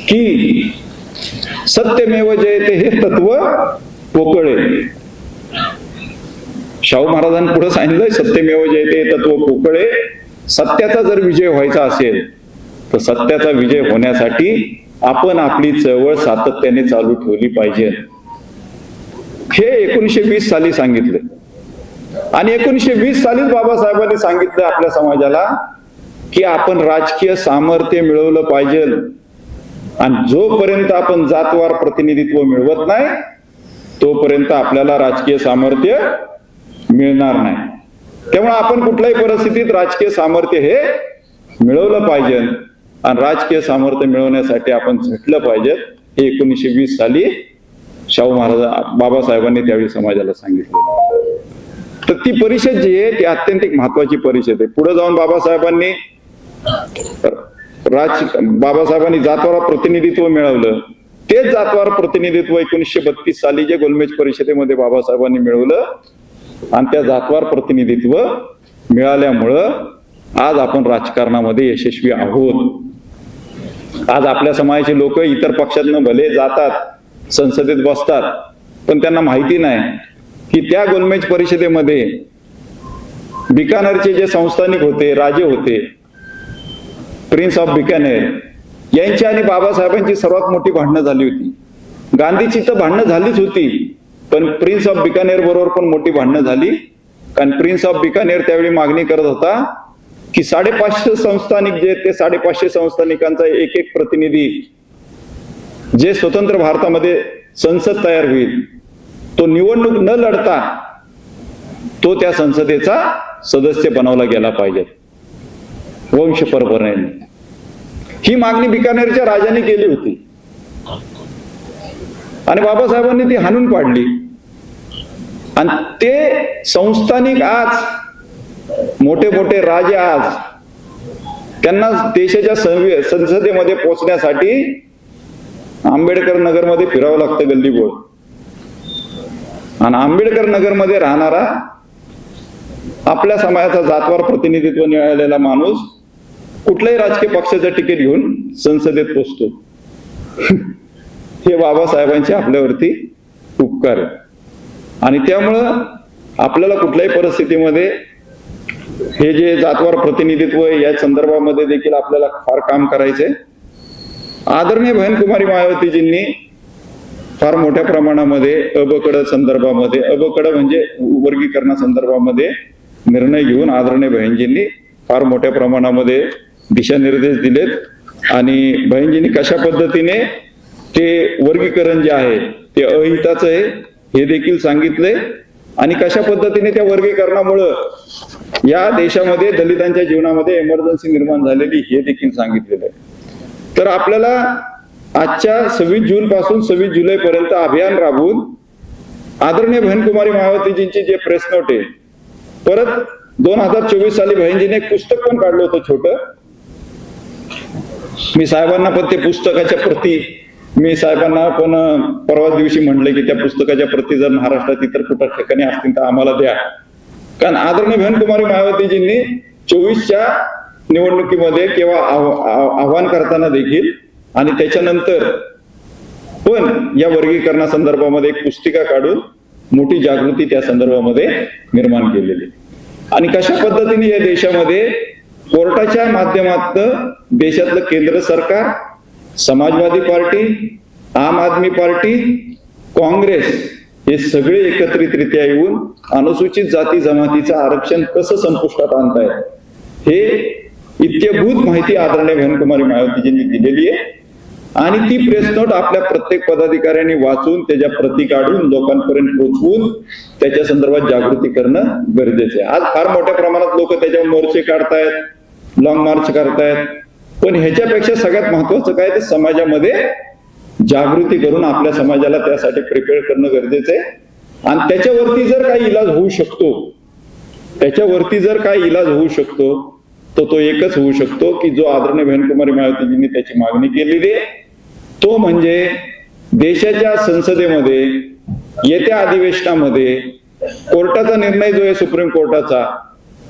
की सत्यमेव जयते हे तत्व पोकळे. शाहू महाराजांनी पुढे सांगितलंय सत्यमेव जयते हे तत्व पोकळे. सत्याचा जर विजय व्हायचा असेल तर सत्याचा विजय होण्यासाठी आपण आपली चळवळ सातत्याने चालू ठेवली पाहिजे. हे 1920 साली सांगितले. आणि 1920 सालीच बाबासाहेबांनी सांगितलं आपल्या समाजाला की आपण राजकीय सामर्थ्य मिळवलं पाहिजे. आणि जोपर्यंत आपण जातवार प्रतिनिधित्व मिळवत नाही तोपर्यंत आपल्याला राजकीय सामर्थ्य मिळणार नाही. त्यामुळे आपण कुठल्याही परिस्थितीत राजकीय सामर्थ्य हे मिळवलं पाहिजे. आणि राजकीय सामर्थ्य मिळवण्यासाठी आपण झटलं पाहिजे. हे 1920 साली शाहू महाराज बाबासाहेबांनी त्यावेळी समाजाला सांगितलं. तर ती परिषद जी आहे ती अत्यंत महत्वाची परिषद आहे. पुढे जाऊन बाबासाहेबांनी जातवार प्रतिनिधित्व मिळवलं. तेच जातवार प्रतिनिधित्व 1932 साली जे गोलमेज परिषदेमध्ये बाबासाहेबांनी मिळवलं. आणि त्या जातवार प्रतिनिधित्व मिळाल्यामुळं आज आपण राजकारणामध्ये यशस्वी आहोत. आज आपल्या समाजाचे लोक इतर पक्षातनं भले जातात, संसदेत बसतात, पण त्यांना माहिती नाही की त्या गोलमेज परिषदेमध्ये बिकानेरचे जे संस्थानिक होते, राजे होते, प्रिन्स ऑफ बिकानेर, यांची आणि बाबासाहेबांची सर्वात मोठी भांडणं झाली होती. गांधीची तर भांडणं झालीच होती, पण प्रिन्स ऑफ बिकानेर बरोबर पण मोठी भांडणं झाली. कारण प्रिन्स ऑफ बिकानेर त्यावेळी मागणी करत होता की 550 संस्थानिक जे ते 550 संस्थानिकांचा एक एक प्रतिनिधी जे स्वतंत्र भारतामध्ये संसद तयार होईल तो निवडणूक न लढता तो त्या संसदेचा सदस्य बनवला गेला पाहिजे वंश परंपरेने. ही मागणी बिकानेरच्या राजाने केली होती आणि बाबासाहेबांनी ती हाणून पाडली. आणि ते संस्थानिक आज मोठे मोठे राजे आज त्यांना देशाच्या संसदेमध्ये पोहोचण्यासाठी आंबेडकर नगरमध्ये फिरावं लागतं गल्लीबोळ. आणि आंबेडकर नगरमध्ये राहणारा आपल्या समाजाचा जातवार प्रतिनिधित्व मिळालेला माणूस कुठल्याही राजकीय पक्षाचं तिकीट घेऊन संसदेत पोहोचतो. हे बाबासाहेबांचे आपल्यावरती उपकार आहे. आणि त्यामुळं आपल्याला कुठल्याही परिस्थितीमध्ये हे जे जातवार प्रतिनिधित्व या संदर्भामध्ये देखील आपल्याला फार काम करायचंय. आदरणीय बहनकुमारी मायावतीजींनी फार मोठ्या प्रमाणामध्ये अबकड संदर्भामध्ये, अबकड म्हणजे वर्गीकरणा संदर्भामध्ये निर्णय घेऊन आदरणीय बहिणजींनी फार मोठ्या प्रमाणामध्ये दिशानिर्देश दिलेत. आणि बहिणजींनी कशा पद्धतीने ते वर्गीकरण जे आहे ते अहिताचं आहे हे देखील सांगितलंय. आणि कशा पद्धतीने त्या वर्गीकरणामुळं या देशामध्ये दलितांच्या जीवनामध्ये इमर्जन्सी निर्माण झालेली हे देखील सांगितलेलं आहे. तर आपल्याला आजच्या 26 जून पासून 26 जुलै पर्यंत अभियान राबवून आदरणीय बहनकुमारी मायावतीजींची जे प्रेस नोट आहे, परत 2024 साली बहिणजीने एक पुस्तक पण काढलं होतं छोटं. मी साहेबांना पण ते पुस्तकाच्या प्रती साहेबांना पण परवा दिवशी म्हटलं की त्या पुस्तकाच्या प्रती जर महाराष्ट्रात इतर कुठल्या ठिकाणी असतील तर आम्हाला द्या. कारण आदरणीय बहनकुमारी मायावतीजींनी 24च्या निवडणुकीमध्ये किंवा आव्हान करताना देखील आणि त्याच्यानंतर पण या वर्गीकरणा संदर्भामध्ये एक पुस्तिका काढून मोठी जागृती त्या संदर्भामध्ये निर्माण केलेली. आणि कशा पद्धतीने या देशामध्ये कोर्टाच्या माध्यमातून देशातलं केंद्र सरकार, समाजवादी पार्टी, आम आदमी पार्टी, काँग्रेस हे सगळे एकत्रितरित्या येऊन अनुसूचित जाती जमातीचं आरक्षण कसं संपुष्टात आणतायत हे इत्यभूत माहिती आदरणीय बहनकुमारी मायावतीजींनी दिलेली आहे. आणि ती प्रेस नोट आपल्या प्रत्येक पदाधिकाऱ्यांनी वाचून त्याच्या प्रती काढून लोकांपर्यंत पोहोचवून त्याच्या संदर्भात जागृती करणं गरजेचं आहे. आज फार मोठ्या प्रमाणात लोक त्याच्यावर मोर्चे काढतायत, लॉंग मार्च करतायत, पण ह्याच्यापेक्षा सगळ्यात महत्वाचं काय ते समाजामध्ये जागृती करून आपल्या समाजाला त्यासाठी प्रिपेअर करणं गरजेचं आहे. आणि त्याच्यावरती जर काही इलाज होऊ शकतो तो एकच होऊ शकतो की जो आदरणीय बहनकुमारी मायावतीजींनी त्याची मागणी केलेली आहे, तो म्हणजे देशाच्या संसदेमध्ये येत्या अधिवेशनामध्ये कोर्टाचा निर्णय जो आहे सुप्रीम कोर्टाचा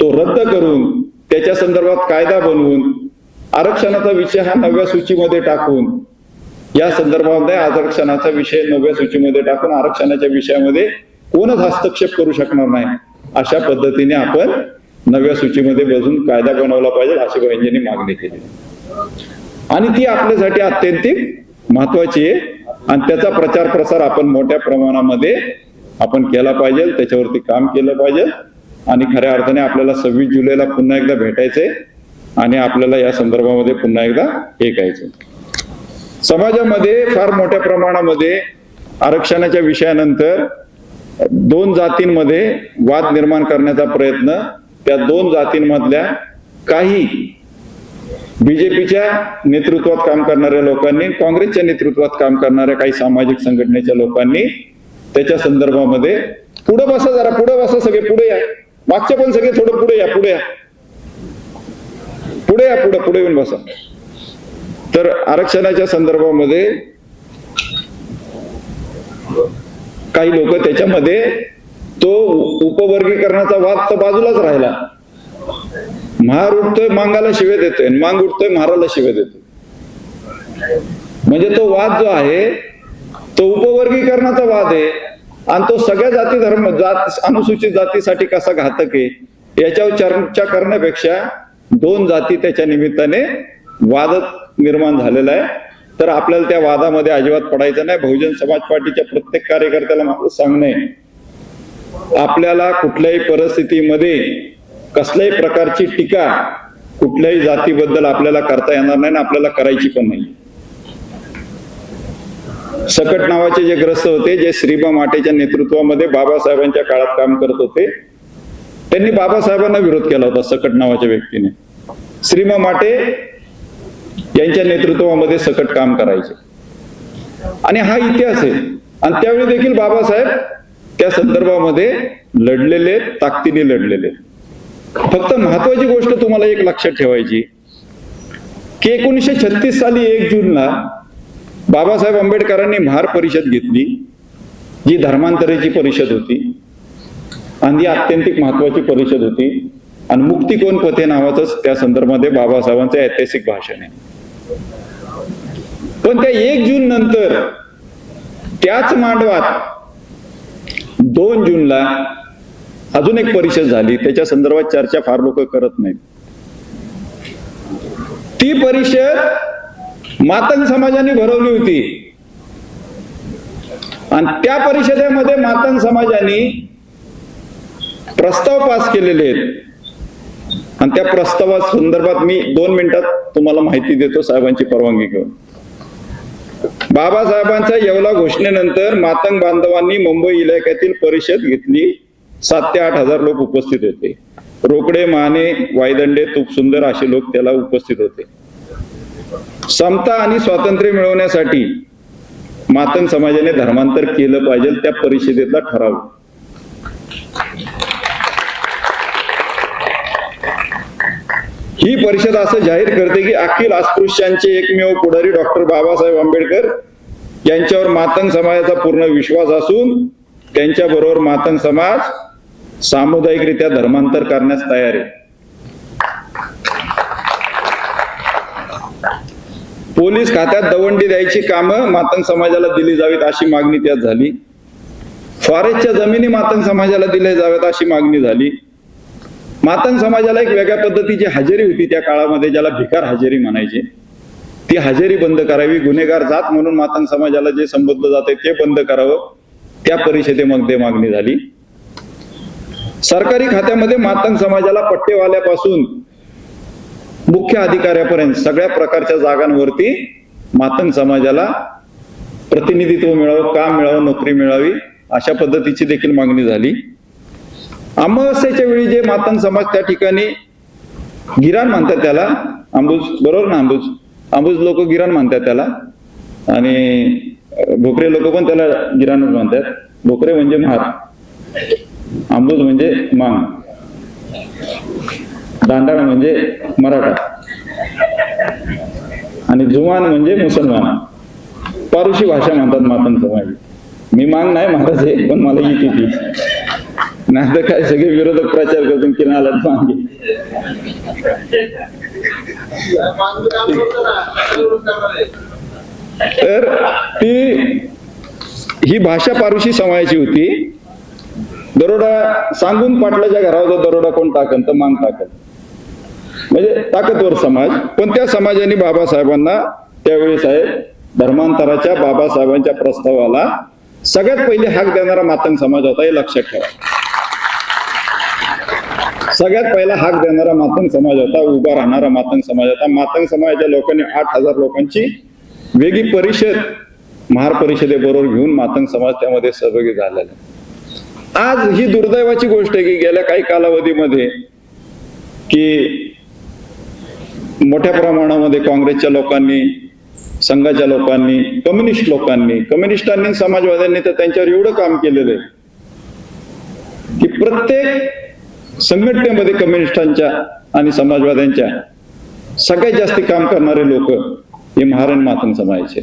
तो रद्द करून त्याच्या संदर्भात कायदा बनवून आरक्षणाचा विषय हा 9व्या सूचीमध्ये टाकून या संदर्भामध्ये आरक्षणाचा विषय 9व्या सूचीमध्ये टाकून आरक्षणाच्या विषयामध्ये कोणच हस्तक्षेप करू शकणार नाही अशा पद्धतीने आपण 9व्या सूचीमध्ये बसून कायदा बनवला पाहिजे अशी बहिणींनी मागणी केली आणि ती आपल्यासाठी अत्यंत महत्वाची आहे आणि त्याचा प्रचार प्रसार आपण मोठ्या प्रमाणामध्ये आपण केला पाहिजे, त्याच्यावरती काम केलं पाहिजे आणि खऱ्या अर्थाने आपल्याला 26 जुलैला पुन्हा एकदा भेटायचंय आणि आपल्याला या संदर्भामध्ये पुन्हा एकदा हे करायचंय. समाजामध्ये फार मोठ्या प्रमाणामध्ये आरक्षणाच्या विषयानंतर 2 जातींमध्ये वाद निर्माण करण्याचा प्रयत्न त्या 2 जातींमधल्या काही बीजेपीच्या नेतृत्वात काम करणाऱ्या लोकांनी, काँग्रेसच्या नेतृत्वात काम करणाऱ्या काही सामाजिक संघटनेच्या लोकांनी त्याच्या संदर्भामध्ये पुढे बसा, जरा पुढे बसा, सगळे पुढे या, मागच्या पण सगळे थोडं पुढे या, पुढे या, पुढे या, पुढे पुढे येऊन बसा. तर आरक्षणाच्या संदर्भामध्ये काही लोक त्याच्यामध्ये तो उपवर्गीकरणाचा वाद तर बाजूलाच राहिला. महार उठतोय मांगाला शिवे देतोय, मांग उठतोय महाराला शिवे देतोय. म्हणजे तो वाद जो आहे तो उपवर्गीकरणाचा वाद आहे आणि तो सगळ्या जाती धर्म अनुसूचित जातीसाठी कसा घातक आहे याच्यावर चर्चा करण्यापेक्षा 2 जाती त्याच्या निमित्ताने वाद निर्माण झालेला आहे. तर आपल्याला त्या वादामध्ये अजिबात पडायचं नाही. बहुजन समाज पार्टीच्या प्रत्येक कार्यकर्त्याला माझं सांगणं आहे, आपल्याला कुठल्याही परिस्थितीमध्ये कसल्याही प्रकारची टीका कुठल्याही जातीबद्दल आपल्याला करता येणार नाही, आपल्याला करायची पण नाही. सकट नावाचे जे ग्रस्त होते, जे श्रीबा माटेच्या नेतृत्वामध्ये बाबासाहेबांच्या काळात काम करत होते, त्यांनी बाबासाहेबांना विरोध केला होता. सकट नावाच्या व्यक्तीने श्रीबा माटे यांच्या नेतृत्वामध्ये सकट काम करायचे आणि हा इतिहास आहे. आणि त्यावेळी देखील बाबासाहेब त्या संदर्भामध्ये लढलेले, ताकदीने लढलेले. फक्त महत्वाची गोष्ट तुम्हाला एक लक्षात ठेवायची की 1936 साली 1 जूनला बाबासाहेब आंबेडकरांनी महार परिषद घेतली, जी धर्मांतराची परिषद होती आणि ती अत्यंत महत्वाची परिषद होती. आणि मुक्ती कोण पथे नावाचं त्या संदर्भामध्ये बाबासाहेबांचं ऐतिहासिक भाषण आहे. पण त्या 1 जून नंतर त्याच मांडवात 2 जूनला अजून एक परिषद झाली. त्याच्या संदर्भात चर्चा फार लोक करत नाहीत. ती परिषद मातंग समाजाने भरवली होती आणि त्या परिषदेमध्ये मातंग समाजाने प्रस्ताव पास केलेले आहेत आणि त्या प्रस्तावा संदर्भात मी 2 मिनिटात तुम्हाला माहिती देतो साहेबांची परवानगी घेऊन. बाबासाहेबांच्या येवला घोषणेनंतर मातंग बांधवांनी मुंबई इलाक्यातील परिषद घेतली. 7 ते 8 हजार लोक उपस्थित होते. रोकडे, माने, वायदंडे, तुपसुंदर असे लोक त्याला उपस्थित होते. समता आणि स्वातंत्र्य मिळवण्यासाठी मातंग समाजाने धर्मांतर केलं पाहिजे, त्या परिषदेतला ठराव. ही परिषद असं जाहीर करते की अखिल अस्पृश्यांचे एकमेव पुढारी डॉक्टर बाबासाहेब आंबेडकर यांच्यावर मातंग समाजाचा पूर्ण विश्वास असून त्यांच्या बरोबर मातंग समाज सामुदायिकरित्या धर्मांतर करण्यास तयार आहे. पोलीस खात्यात दवंडी द्यायची कामं मातंग समाजाला दिली जावीत अशी मागणी त्यात झाली. फॉरेस्टच्या जमिनी मातंग समाजाला दिल्या जाव्यात अशी मागणी झाली. मातंग समाजाला एक वेगळ्या पद्धतीची हजेरी होती त्या काळामध्ये, ज्याला भिकार हजेरी म्हणायचे. ती हजेरी बंद करावी, गुन्हेगार जात म्हणून मातंग समाजाला जे संबोधलं जाते ते बंद करावं, त्या परिषदेमध्ये मागणी झाली. सरकारी खात्यामध्ये मातंग समाजाला पट्टेवाल्यापासून मुख्य अधिकाऱ्यापर्यंत सगळ्या प्रकारच्या जागांवरती मातंग समाजाला प्रतिनिधित्व मिळावं, काम मिळावं, नोकरी मिळावी अशा पद्धतीची देखील मागणी झाली. अमावस्येच्या वेळी जे मातंग समाज त्या ठिकाणी गिराण म्हणतात त्याला, आंबूज, बरोबर ना, आंबूज लोक गिराण म्हणतात त्याला आणि भोकरे लोक पण त्याला गिराणच म्हणतात. भोकरे म्हणजे महार, आंबूज म्हणजे मांग, दांडाळ म्हणजे मराठा आणि जुवान म्हणजे मुसलमान. पारुशी भाषा म्हणतात मातंग समाज. मी मांग नाही महाराज आहे, पण मला येते ती. नाही तर काय सगळे विरोधक प्रचार करतो की नाला मागे. तर ही भाषा पारुशी समाजाची होती. दरोडा सांगून पाटलाच्या घरावर दरोडा कोण टाकन तर मांग टाकन, म्हणजे ताकदवर समाज. पण त्या समाजाने बाबासाहेबांना त्यावेळेस आहे धर्मांतराच्या बाबासाहेबांच्या प्रस्तावाला सगळ्यात पहिले हाक देणारा मातंग समाज होता, हे लक्षात ठेवा. सगळ्यात पहिला हाक देणारा मातंग समाज होता, उभा राहणारा मातंग समाज होता. मातंग समाजाच्या लोकांनी 8,000 लोकांची वेगळी परिषद महार परिषदेबरोबर घेऊन मातंग समाज त्यामध्ये सहभागी झालेला. आज ही दुर्दैवाची गोष्ट आहे की गेल्या काही कालावधीमध्ये की मोठ्या प्रमाणामध्ये काँग्रेसच्या लोकांनी, संघाच्या लोकांनी, कम्युनिस्टांनी, समाजवाद्यांनी तर त्यांच्यावर एवढं काम केलेलं आहे की प्रत्येक संघटनेमध्ये कम्युनिस्टांच्या आणि समाजवाद्यांच्या सगळ्यात जास्त काम करणारे लोक हे महार आणि मातंग समाजाचे.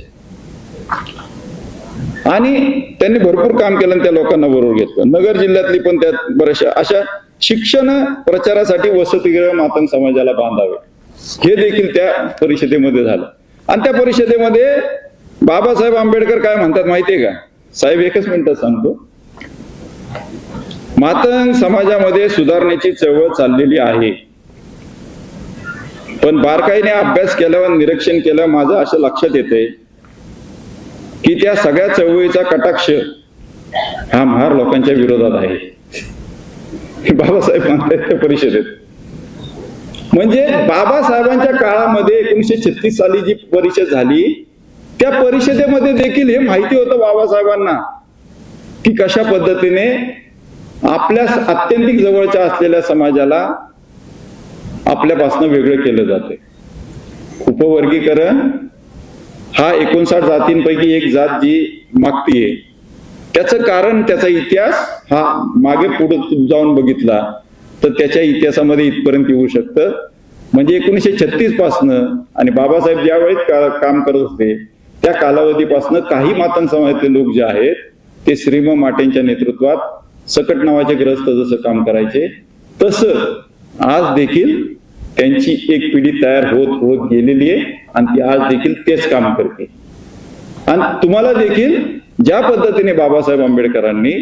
आणि त्यांनी भरपूर काम केलं आणि त्या लोकांना बरोबर घेतलं. नगर जिल्ह्यातली पण त्यात बऱ्याचशा अशा शिक्षण प्रचारासाठी वसतिगृह मातंग समाजाला बांधावे हे देखील त्या परिषदेमध्ये झालं. आणि त्या परिषदेमध्ये बाबासाहेब आंबेडकर काय म्हणतात माहितीये का साहेब? एकच मिनिटात सांगतो. मातंग समाजामध्ये सुधारणेची चळवळ चाललेली आहे, पण बारकाईने अभ्यास केल्यावर, निरीक्षण केल्यावर माझं असं लक्षात येतंय की त्या सगळ्या चळवळीचा कटाक्ष हा महार लोकांच्या विरोधात आहे, बाबासाहेब म्हणतात त्या परिषदेत. म्हणजे बाबासाहेबांच्या काळामध्ये 1936 साली जी परिषद झाली त्या परिषदेमध्ये देखील हे माहिती होतं बाबासाहेबांना की कशा पद्धतीने आपल्या अत्यंतिक जवळच्या असलेल्या समाजाला आपल्यापासून वेगळं केलं जाते. उपवर्गीकरण हा 59 जातींपैकी एक जात जी मागतीये, त्याचं कारण, त्याचा इतिहास हा मागे पुढे जाऊन बघितला तर त्याच्या इतिहासामध्ये इथपर्यंत येऊ शकतं. म्हणजे 1936 पासनं आणि बाबासाहेब ज्या वेळेस काम करत होते त्या कालावधीपासनं काही मातंग समाजातले लोक जे आहेत ते श्रीम माटेंच्या नेतृत्वात सकट नावाचे ग्रस्त जसं काम करायचे तसं आज देखील त्यांची एक पिढी तयार होत होत गेलेली आहे आणि ती आज देखील तेच काम करते. आणि तुम्हाला देखील ज्या पद्धतीने बाबासाहेब आंबेडकरांनी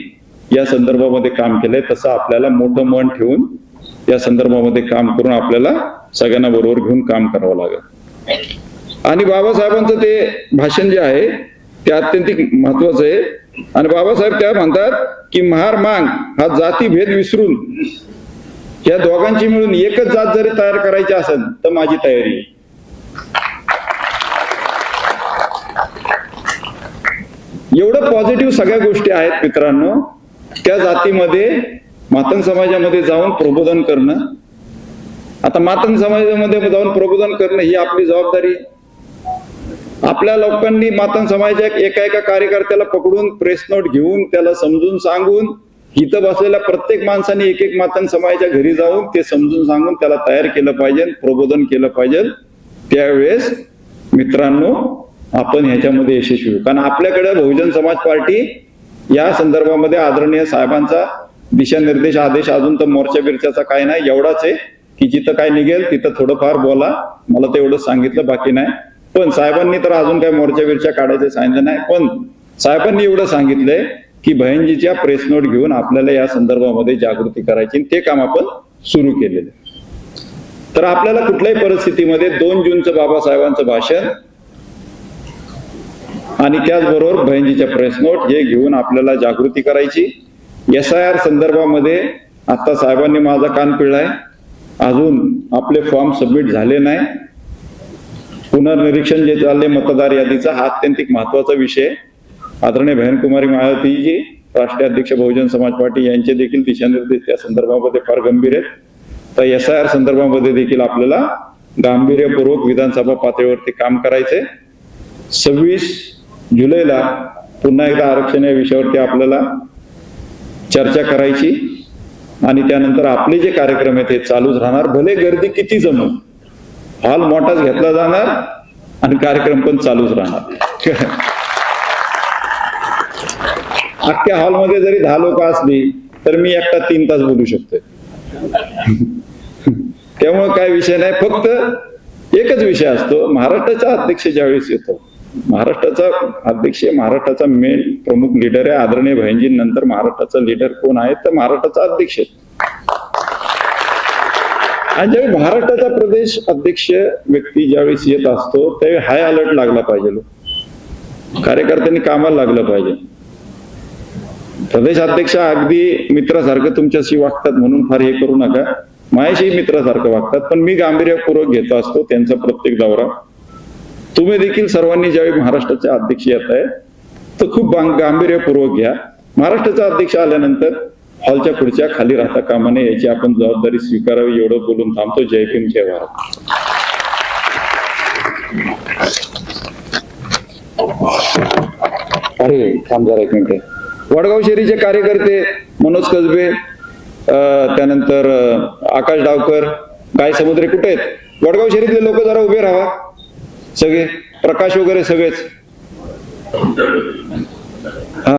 या संदर्भामध्ये काम केलंय तसं आपल्याला मोठं मन ठेवून या संदर्भामध्ये काम करून आपल्याला सगळ्यांना बरोबर घेऊन काम करावं लागेल. आणि बाबासाहेबांचं ते भाषण जे आहे ते अत्यंतिक महत्वाचं आहे. आणि बाबासाहेब त्या म्हणतात की महार मांग हा जातीभेद विसरून या दोघांची मिळून एकच जात जरी तयार करायची असेल तर माझी तयारी आहे. एवढं पॉझिटिव्ह सगळ्या गोष्टी आहेत मित्रांनो. त्या जातीमध्ये मातंग समाजामध्ये जाऊन प्रबोधन करणं, आता मातंग समाजामध्ये जाऊन प्रबोधन करणं ही आपली जबाबदारी. आपल्या लोकांनी मातंग समाजाच्या एका कार्यकर्त्याला पकडून प्रेस नोट घेऊन त्याला समजून सांगून, इथं बसलेल्या प्रत्येक माणसाने एक मातंग समाजाच्या घरी जाऊन ते समजून सांगून त्याला तयार केलं पाहिजे, प्रबोधन केलं पाहिजे. त्यावेळेस मित्रांनो आपण ह्याच्यामध्ये यशस्वी होऊ. कारण आपल्याकडे बहुजन समाज पार्टी या संदर्भामध्ये आदरणीय साहेबांचा दिशानिर्देश आदेश अजून तर मोर्चा बिरच्याचा काय नाही, एवढाच आहे की जिथं काय निघेल तिथं थोडंफार बोला, मला तर एवढं सांगितलं, बाकी नाही. पण साहेबांनी तर अजून काय मोर्चा बिरच्या काढायचं सांगितलं नाही. पण साहेबांनी एवढं सांगितलंय की बहिणजीच्या प्रेस नोट घेऊन आपल्याला या संदर्भामध्ये जागृती करायची, ते काम आपण सुरू केलेलं. तर आपल्याला कुठल्याही परिस्थितीमध्ये 2 जूनचं बाबासाहेबांचं भाषण आणि त्याचबरोबर बहिणजीच्या प्रेस नोट हे घेऊन आपल्याला जागृती करायची. SIR संदर्भामध्ये आता साहेबांनी माझा कान पिळलाय, अजून आपले फॉर्म सबमिट झाले नाही. पुनर्निरीक्षण जे चालले मतदार यादीचा हा अत्यंतिक महत्वाचा विषय. आदरणीय बहनकुमारी मायावतीजी राष्ट्रीय अध्यक्ष बहुजन समाज पार्टी यांचे देखील दिशानिर्देश त्या संदर्भामध्ये फार गंभीर आहेत. तर SIR संदर्भामध्ये देखील आपल्याला गांभीर्यपूर्वक विधानसभा पातळीवरती काम करायचंय. 26 जुलैला पुन्हा एकदा आरक्षण या विषयावरती आपल्याला चर्चा करायची आणि त्यानंतर आपले जे कार्यक्रम आहेत ते चालूच राहणार. भले गर्दी किती जमू, हॉल मोठाच घेतला जाणार आणि कार्यक्रम पण चालूच राहणार. अख्ख्या हॉलमध्ये जरी 10 लोक असली तर मी एकटा 3 तास बोलू शकतोय. त्यामुळे काय विषय नाही, फक्त एकच विषय असतो. महाराष्ट्राचा अध्यक्ष ज्यावेळेस येतो महाराष्ट्राचा अध्यक्ष, महाराष्ट्राचा मेन प्रमुख लीडर आहे. आदरणीय भाईंजींनंतर महाराष्ट्राचा लीडर कोण आहे तर महाराष्ट्राचा अध्यक्ष. आणि ज्यावेळी महाराष्ट्राचा प्रदेश अध्यक्ष व्यक्ती ज्यावेळेस येत असतो त्यावेळी हाय अलर्ट लागला पाहिजे, कार्यकर्त्यांनी कामाला लागलं पाहिजे. प्रदेश अध्यक्ष अगदी मित्रासारखं तुमच्याशी वागतात म्हणून फार हे करू नका, माझ्याशी मित्रासारखं वागतात, पण मी गांभीर्यपूर्वक घेत असतो त्यांचा प्रत्येक दौरा. तुम्ही देखील सर्वांनी ज्यावेळी महाराष्ट्राचे अध्यक्ष येत आहे तर खूप गांभीर्यपूर्वक घ्या. महाराष्ट्राचा अध्यक्ष आल्यानंतर हॉलच्या खुर्च्या खाली राहता कामा नये याची आपण जबाबदारी स्वीकारावी. एवढं बोलून थांबतो. जय भीम, जय भारत. अरे थांब जरा एक मिनिट. वडगाव शहरीचे कार्यकर्ते मनोज कसबे, त्यानंतर आकाश डावकर, गाय समुद्रे कुठे आहेत? वडगाव शहरीतले लोक जरा उभे राहा, सगळे प्रकाश वगैरे सगळेच.